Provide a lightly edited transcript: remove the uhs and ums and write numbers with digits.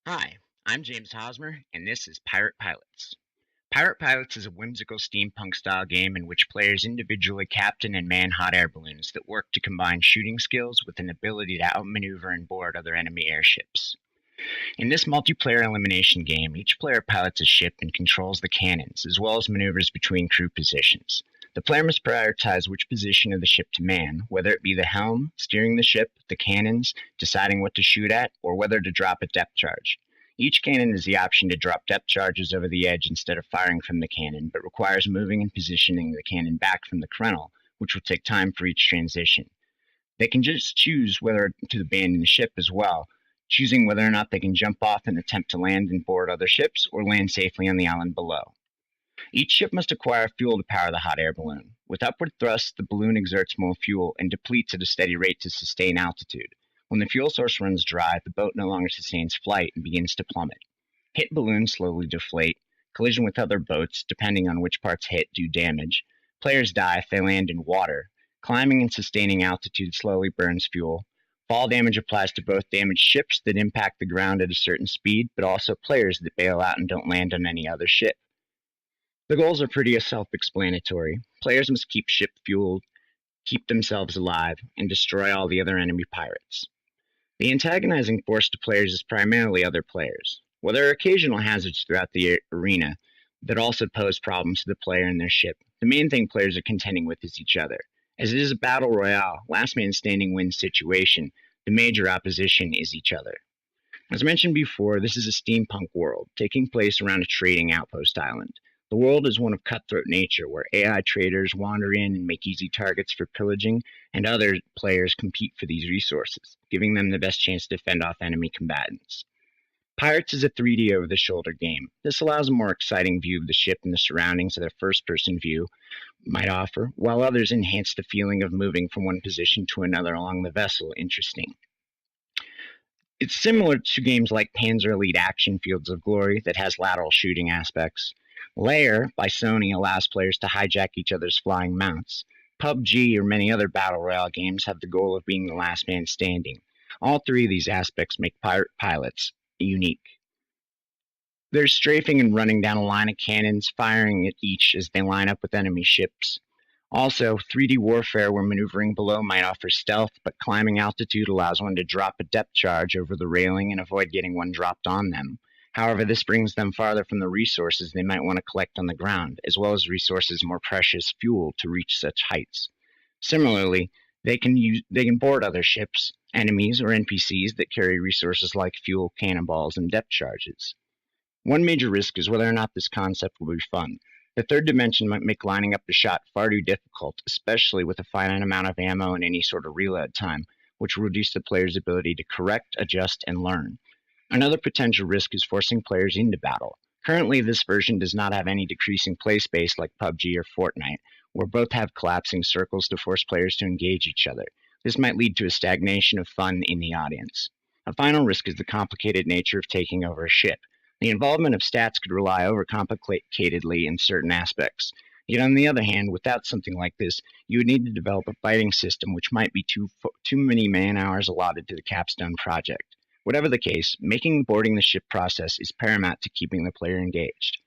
Hi, I'm James Hosmer, and this is Pirate Pilots. Pirate Pilots is a whimsical steampunk style game in which players individually captain and man hot air balloons that work to combine shooting skills with an ability to outmaneuver and board other enemy airships. In this multiplayer elimination game, each player pilots a ship and controls the cannons, as well as maneuvers between crew positions. The player must prioritize which position of the ship to man, whether it be the helm, steering the ship, the cannons, deciding what to shoot at, or whether to drop a depth charge. Each cannon has the option to drop depth charges over the edge instead of firing from the cannon, but requires moving and positioning the cannon back from the crenel, which will take time for each transition. They can just choose whether to abandon the ship as well, choosing whether or not they can jump off and attempt to land and board other ships or land safely on the island below. Each ship must acquire fuel to power the hot air balloon. With upward thrust, the balloon exerts more fuel and depletes at a steady rate to sustain altitude. When the fuel source runs dry, the boat no longer sustains flight and begins to plummet. Hit balloons slowly deflate. Collision with other boats, depending on which parts hit, do damage. Players die if they land in water. Climbing and sustaining altitude slowly burns fuel. Fall damage applies to both damaged ships that impact the ground at a certain speed, but also players that bail out and don't land on any other ship. The goals are pretty self-explanatory. Players must keep ship fueled, keep themselves alive, and destroy all the other enemy pirates. The antagonizing force to players is primarily other players. While there are occasional hazards throughout the arena that also pose problems to the player and their ship, the main thing players are contending with is each other. As it is a battle royale, last man standing wins situation, the major opposition is each other. As mentioned before, this is a steampunk world, taking place around a trading outpost island. The world is one of cutthroat nature, where AI traders wander in and make easy targets for pillaging, and other players compete for these resources, giving them the best chance to fend off enemy combatants. Pirates is a 3D over-the-shoulder game. This allows a more exciting view of the ship and the surroundings that a first-person view might offer, while others enhance the feeling of moving from one position to another along the vessel interesting. It's similar to games like Panzer Elite Action Fields of Glory that has lateral shooting aspects. Lair by Sony allows players to hijack each other's flying mounts. PUBG or many other battle royale games have the goal of being the last man standing. All three of these aspects make pirate pilots unique. There's strafing and running down a line of cannons, firing at each as they line up with enemy ships. Also, 3D warfare where maneuvering below might offer stealth, but climbing altitude allows one to drop a depth charge over the railing and avoid getting one dropped on them. However, this brings them farther from the resources they might want to collect on the ground, as well as resources more precious fuel to reach such heights. Similarly, they can board other ships, enemies, or NPCs that carry resources like fuel, cannonballs, and depth charges. One major risk is whether or not this concept will be fun. The third dimension might make lining up a shot far too difficult, especially with a finite amount of ammo and any sort of reload time, which will reduce the player's ability to correct, adjust, and learn. Another potential risk is forcing players into battle. Currently, this version does not have any decreasing play space like PUBG or Fortnite, where both have collapsing circles to force players to engage each other. This might lead to a stagnation of fun in the audience. A final risk is the complicated nature of taking over a ship. The involvement of stats could rely overcomplicatedly in certain aspects. Yet on the other hand, without something like this, you would need to develop a fighting system which might be too many man-hours allotted to the Capstone project. Whatever the case, making boarding the ship process is paramount to keeping the player engaged.